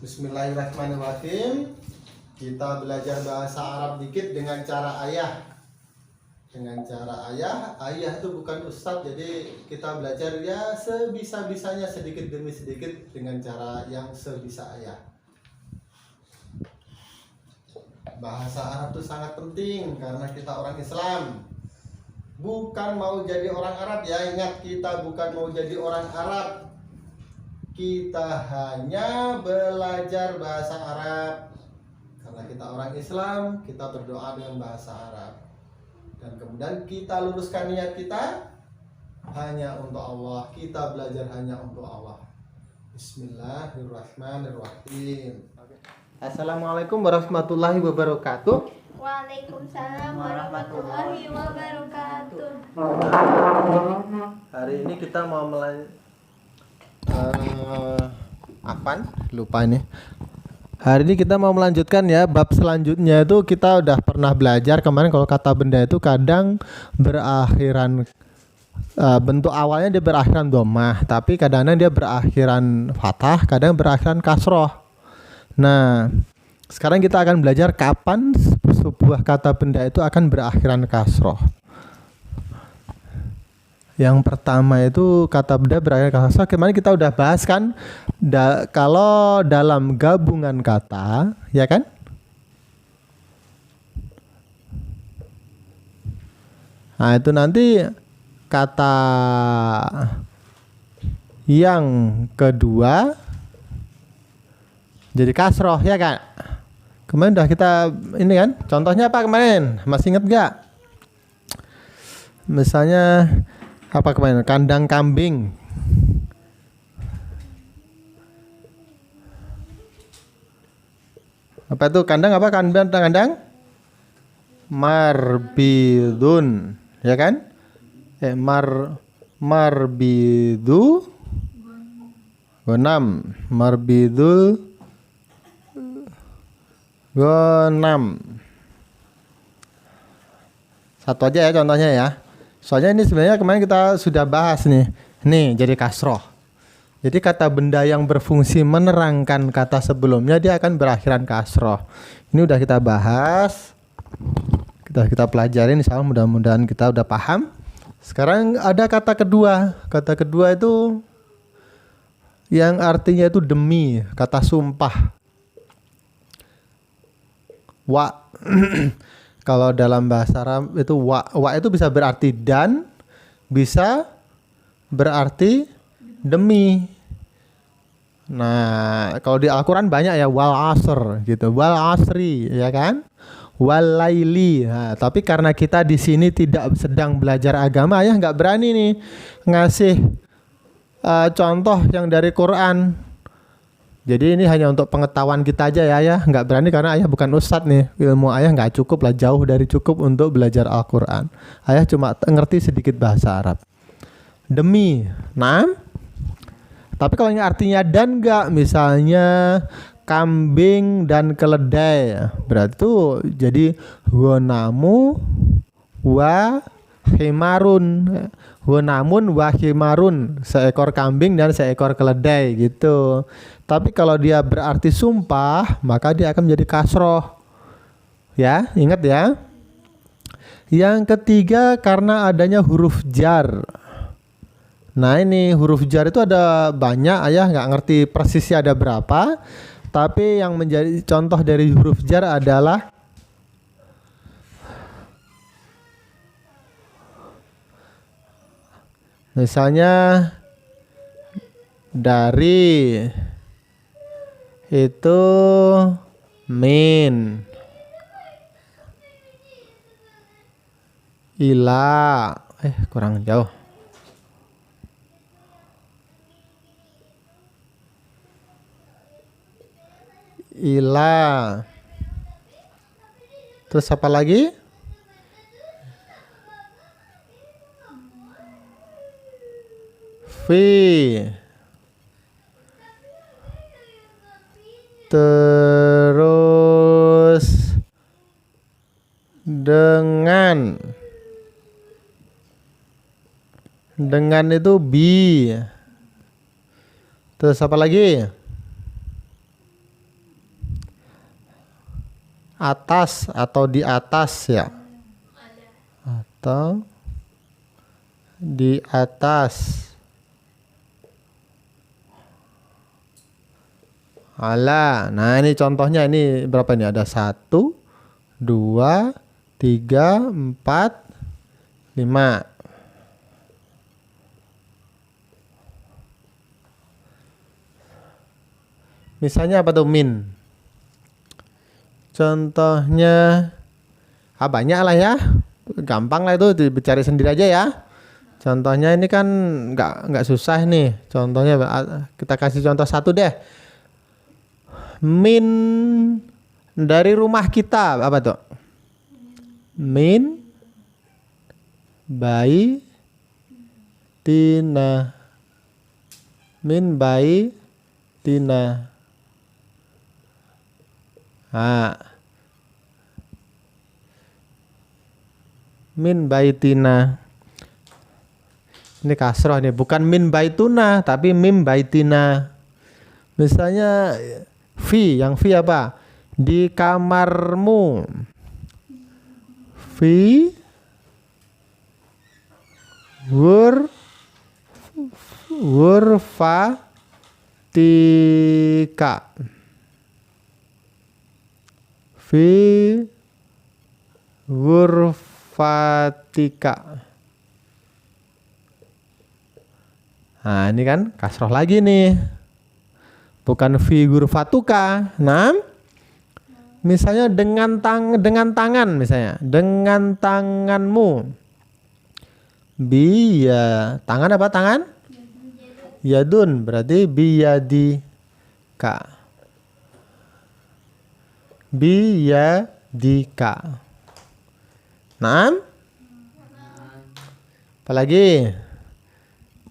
Bismillahirrahmanirrahim. Kita belajar bahasa Arab dikit dengan cara ayah. Ayah itu bukan ustadz, jadi kita belajar ya sebisa-bisanya, sedikit demi sedikit dengan cara yang sebisa ayah. Bahasa Arab itu sangat penting karena kita orang Islam. Bukan mau jadi orang Arab ya, ingat, kita bukan mau jadi orang Arab. Kita hanya belajar bahasa Arab. Karena kita orang Islam, kita berdoa dengan bahasa Arab. Dan kemudian kita luruskan niat kita hanya untuk Allah. Kita belajar hanya untuk Allah. Bismillahirrahmanirrahim. Assalamualaikum warahmatullahi wabarakatuh. Waalaikumsalam warahmatullahi wabarakatuh. Hari ini kita mau lupa ini. Hari ini kita mau melanjutkan ya, bab selanjutnya itu kita udah pernah belajar kemarin. Kalau kata benda itu kadang berakhiran bentuk awalnya dia berakhiran dhammah, tapi kadang-kadang dia berakhiran fathah, kadang berakhiran kasroh. Nah, sekarang kita akan belajar kapan sebuah kata benda itu akan berakhiran kasroh. Yang pertama itu kata benda berakhiran kasroh. Kemarin kita udah bahas kan, kalau dalam gabungan kata, ya kan? Nah, itu nanti kata yang kedua jadi kasroh, ya kan? Kemarin udah kita ini kan, contohnya apa kemarin? Masih inget gak? Misalnya apa kemarin? Kandang kambing. Apa itu kandang apa? Kandang marbidun, ya kan? Marbidu gonam, marbidul gonam. Satu aja ya contohnya ya. Soalnya ini sebenarnya kemarin kita sudah bahas nih. Nih jadi kasroh. Jadi kata benda yang berfungsi menerangkan kata sebelumnya dia akan berakhiran kasroh. Ini udah kita bahas. Kita pelajarin, insyaallah mudah-mudahan kita udah paham. Sekarang ada kata kedua. Kata kedua itu yang artinya itu demi, kata sumpah. Wa. Kalau dalam bahasa Arab itu wa itu bisa berarti dan, bisa berarti demi. Nah, kalau di Al-Qur'an banyak ya, wal asr gitu, wal asri, ya kan? Wal laili. Nah, tapi karena kita di sini tidak sedang belajar agama, ya nggak berani nih ngasih contoh yang dari Quran. Jadi ini hanya untuk pengetahuan kita aja ya, nggak berani karena ayah bukan ustadz nih, ilmu ayah nggak cukup lah, jauh dari cukup untuk belajar Al-Quran. Ayah cuma ngerti sedikit bahasa Arab. Demi, nah, tapi kalau ini artinya dan nggak, misalnya kambing dan keledai, berarti itu jadi gonamu wa himarun. Namun wahimarun, seekor kambing dan seekor keledai gitu. Tapi kalau dia berarti sumpah, maka dia akan menjadi kasroh. Ya, ingat ya. Yang ketiga karena adanya huruf jar. Nah ini huruf jar itu ada banyak, ayah nggak ngerti persisnya ada berapa. Tapi yang menjadi contoh dari huruf jar adalah misalnya dari itu min, ila, kurang jauh. Ila. Terus apa lagi? Fi. Terus dengan itu bi. Terus apa lagi? atas atau di atas ya. Atau di atas. Ala. Nah ini contohnya, ini berapa ini? Ada 1, 2, 3, 4, 5. Misalnya apa tuh min? Contohnya banyak lah ya. Gampang lah itu, dicari sendiri aja ya. Contohnya ini kan nggak susah nih. Contohnya kita kasih contoh satu deh. Min dari rumah kita apa tuh? Min bayi tina. Min bayi tina. Min baitina. Ini kasroh nih, bukan min baituna tapi mim baitina. Misalnya yang fi apa? Di kamarmu. Fi tika. Fi ghurfatika. Nah ini kan kasroh lagi nih, bukan fi ghurfatuka. Nah misalnya dengan tangan, misalnya dengan tanganmu. Ya tangan apa tangan? Yadun, berarti biyadika. Biyadika. Nah, apalagi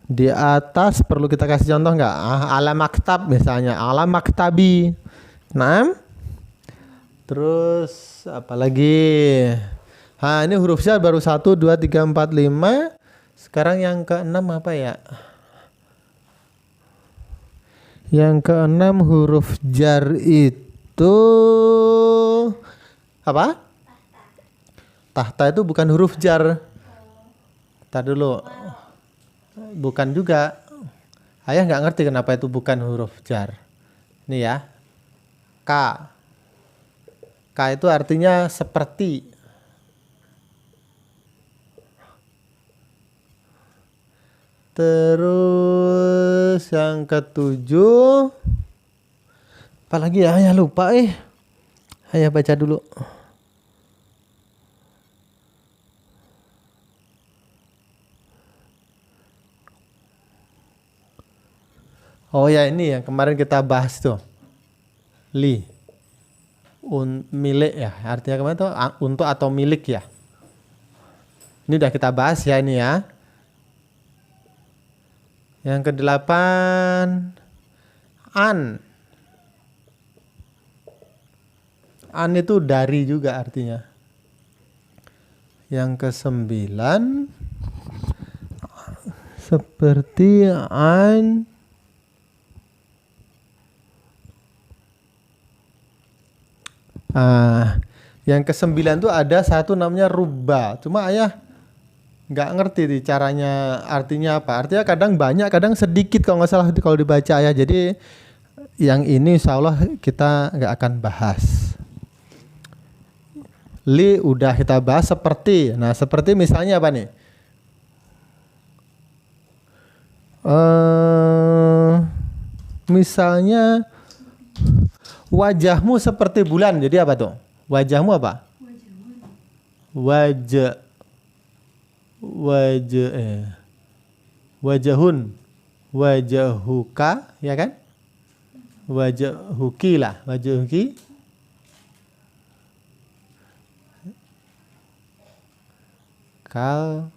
di atas perlu kita kasih contoh nggak? Ala maktab misalnya, ala maktabi. Nah, terus apalagi? Ini huruf jar baru 1, 2, 3, 4, 5. Sekarang yang ke-6 apa ya? Yang ke-6 huruf jar itu apa? Tahta itu bukan huruf jar. Tar dulu. Bukan juga. Ayah nggak ngerti kenapa itu bukan huruf jar. Ini ya. K. K itu artinya seperti. Terus yang ke-7. Apalagi ya, ayah lupa Ayah baca dulu. Oh ya, ini yang kemarin kita bahas tuh. Milik ya. Artinya kemarin tuh untuk atau milik ya. Ini udah kita bahas ya ini ya. Yang ke-8 an. An itu dari juga artinya. Yang ke-9 seperti an. Yang ke-9 tuh ada satu namanya rubba. Cuma ayah nggak ngerti nih caranya, artinya apa. Artinya kadang banyak, kadang sedikit kalau nggak salah kalau dibaca ya. Jadi yang ini insya Allah kita nggak akan bahas. Udah kita bahas seperti. Nah seperti misalnya apa nih? Misalnya wajahmu seperti bulan. Jadi apa tuh? Wajahmu apa? Wajahun. Wajahuka, ya kan? Wajahuki lah, wajahuki. Kal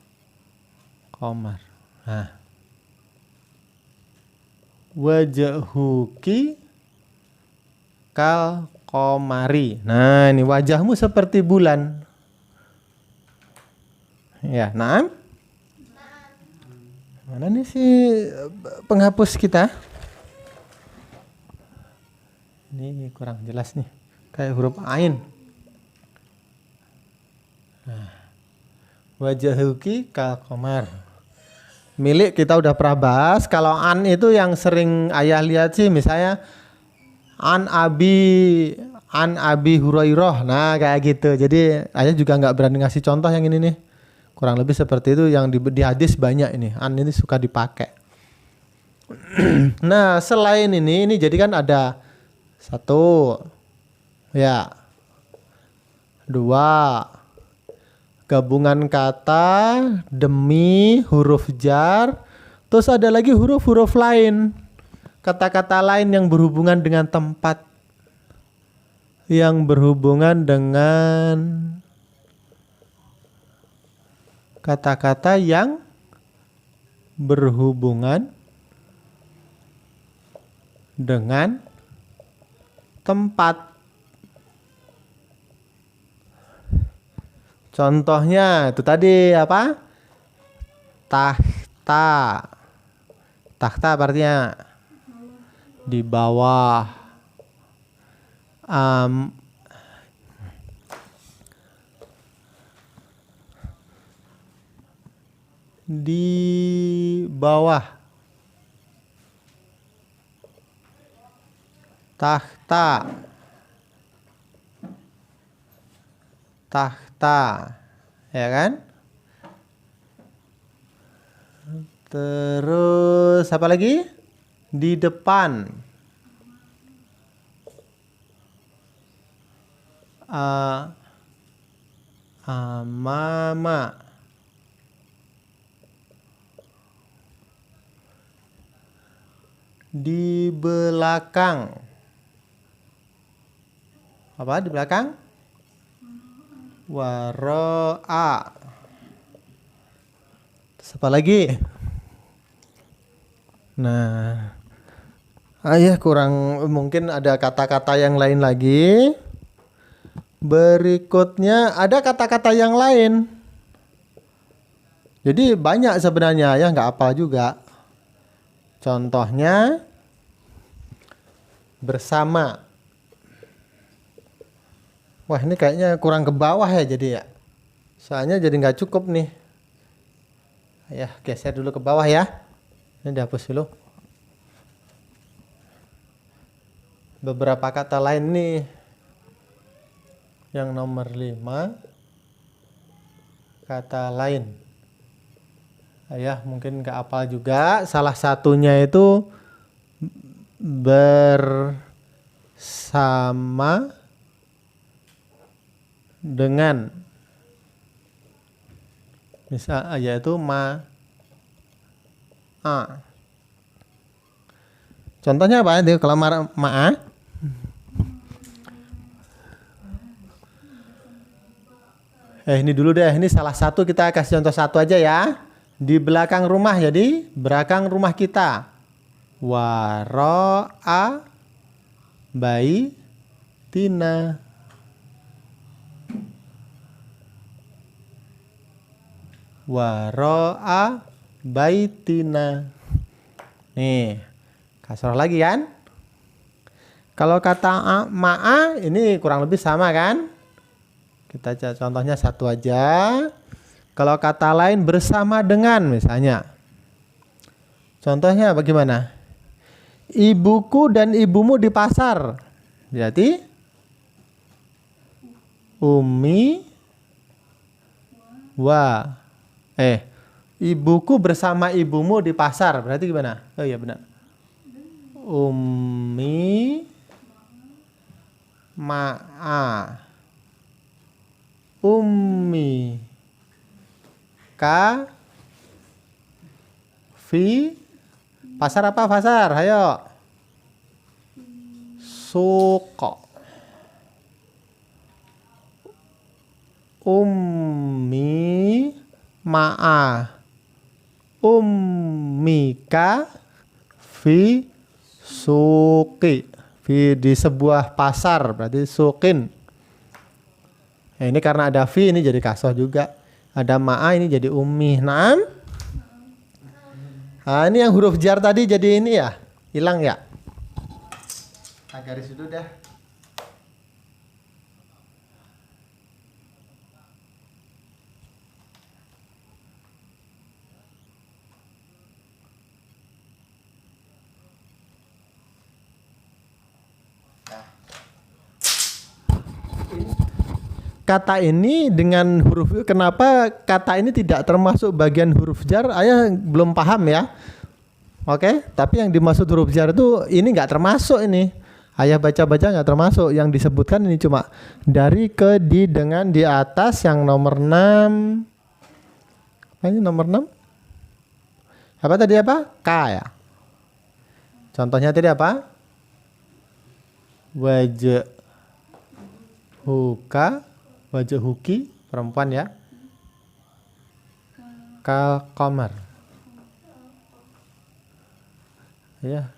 komar. Wajahuki kal komari. Nah, ini wajahmu seperti bulan. Ya, nah. Mana nih si penghapus kita? Ini kurang jelas nih. Kayak huruf ain. Wajahuki kal qamar. Milik kita udah pernah bahas. Kalau an itu yang sering ayah lihat sih misalnya an abi Hurairah. Nah kayak gitu. Jadi ayah juga nggak berani ngasih contoh yang ini nih. Kurang lebih seperti itu yang di hadis banyak ini. An ini suka dipakai. Nah selain ini jadi kan ada satu, ya, dua, gabungan kata demi huruf jar, terus ada lagi huruf-huruf lain, kata-kata lain yang berhubungan dengan tempat, yang berhubungan dengan kata-kata yang berhubungan dengan tempat. Contohnya itu tadi apa? Tahta. Tahta artinya di bawah. Di bawah. Tahta. Tahta, ya kan? Terus apa lagi? Di depan. Amama. Di belakang. Apa di belakang? Waro'a. Siapa lagi? Nah, ayah kurang, mungkin ada kata-kata yang lain lagi. Berikutnya ada kata-kata yang lain. Jadi banyak sebenarnya, ayah nggak hafal juga. Contohnya bersama. Wah ini kayaknya kurang ke bawah ya jadi ya. Soalnya jadi nggak cukup nih. Ya geser dulu ke bawah ya. Ini dihapus dulu. Beberapa kata lain nih. Yang nomor 5. Kata lain. Ayah mungkin nggak hafal juga. Salah satunya itu bersama dengan, misal yaitu contohnya apa itu kalau ini dulu deh, ini salah satu, kita kasih contoh satu aja ya. Di belakang rumah, jadi belakang rumah kita. Waro'a baitina. Waro'a baitina. Nih, kasroh lagi kan? Kalau kata ma'a ini kurang lebih sama kan? Kita contohnya satu aja. Kalau kata lain bersama dengan misalnya. Contohnya bagaimana? Ibuku dan ibumu di pasar. Berarti Umi ibuku bersama ibumu di pasar. Berarti gimana? Oh iya benar. Ummi ma'a ummi ka fi pasar apa pasar? Ayo. Suq. Ummi ma'a ummika fi suqi. Fi di sebuah pasar berarti suqin. Ini karena ada fi ini jadi kasroh juga. Ada ma'a ini jadi ummi. Naam. Nah, ini yang huruf jar tadi jadi ini ya. Hilang ya. Kita garis dulu dah. kata ini dengan huruf, kenapa kata ini tidak termasuk bagian huruf jar? Ayah belum paham ya. Oke, tapi yang dimaksud huruf jar itu ini nggak termasuk ini. Ayah baca-baca nggak termasuk. Yang disebutkan ini cuma dari, ke, di, dengan, di atas yang nomor 6. Apa ini nomor 6? Apa tadi apa? K ya. Contohnya tadi apa? Wajhuka, wajhuki, perempuan ya. Kal qamar. Ya.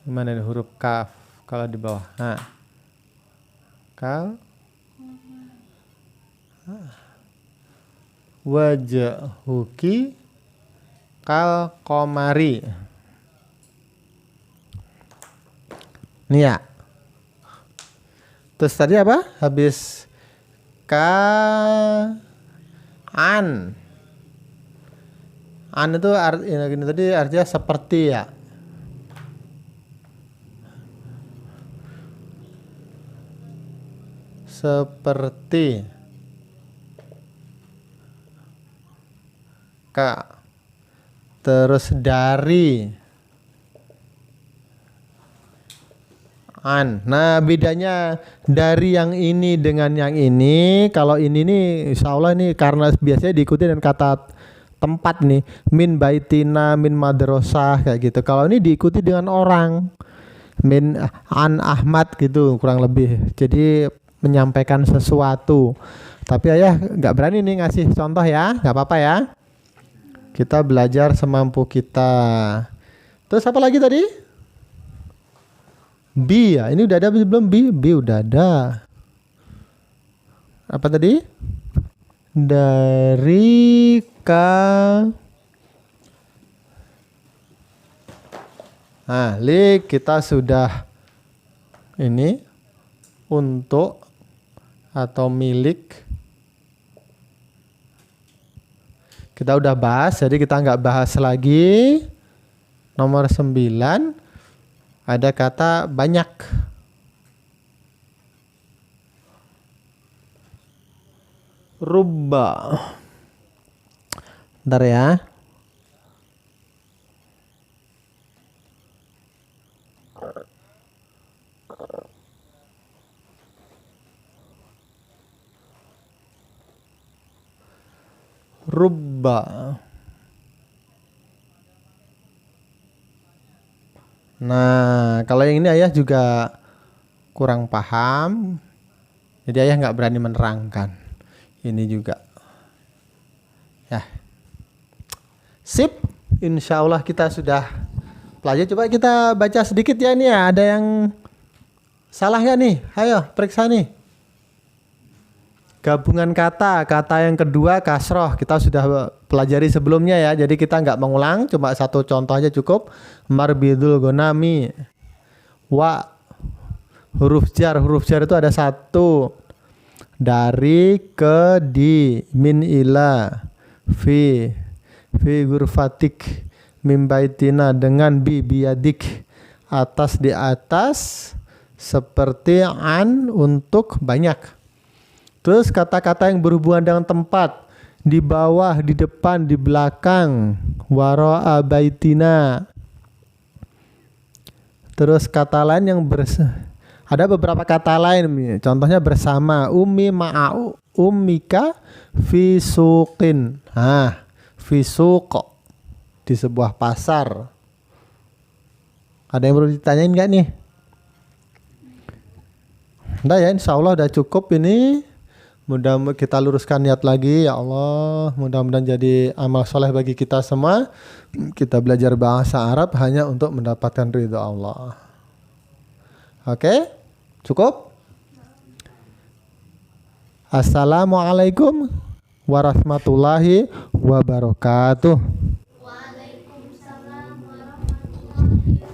Gimana nih huruf kaf kalau di bawah? Nah. Kal. Wajhuki kal qamari. Nih ya. Terus tadi apa? Habis an. An itu ini tadi artinya seperti ya. Seperti. Terus dari. Nah, bedanya dari yang ini dengan yang ini, kalau ini nih insya Allah nih karena biasanya diikuti dengan kata tempat nih, min baitina, min madrasah kayak gitu. Kalau ini diikuti dengan orang, min an Ahmad gitu kurang lebih. Jadi menyampaikan sesuatu. Tapi ayah nggak berani nih ngasih contoh ya, nggak apa-apa ya. Kita belajar semampu kita. Terus apa lagi tadi? B ya, ini udah ada belum? B udah ada. Apa tadi? Dari Nah, kita sudah ini untuk atau milik. Kita udah bahas, jadi kita nggak bahas lagi. Nomor 9 ada kata banyak. Rubba. Bentar ya. Rubba. Nah, kalau yang ini ayah juga kurang paham. Jadi ayah nggak berani menerangkan. Ini juga. Ya. Sip. Insya Allah kita sudah pelajari. Coba kita baca sedikit ya ini ya. Ada yang salah nggak nih? Ayo periksa nih. Gabungan kata yang kedua kasroh. Kita sudah pelajari sebelumnya ya. Jadi kita nggak mengulang. Cuma satu contoh aja cukup. Marbidul gonami. Wa. Huruf jar itu ada satu. Dari, ke, di, min, ila, fi gurfatik, min baitina, dengan, biadik, atas, di atas, seperti an, untuk, banyak. Terus kata-kata yang berhubungan dengan tempat, di bawah, di depan, di belakang, wara'a baitina. Terus kata lain yang ada beberapa kata lain, contohnya bersama, ummi ma'au, ummika fi suqin. Fi suq, di sebuah pasar. Ada yang perlu ditanyain nggak nih? Udah ya, insya Allah udah cukup ini. Mudah kita luruskan niat lagi ya Allah. Mudah-mudahan jadi amal soleh bagi kita semua. Kita belajar bahasa Arab hanya untuk mendapatkan ridho Allah. Oke, cukup? Assalamualaikum warahmatullahi wabarakatuh. Waalaikumsalam warahmatullahi wabarakatuh.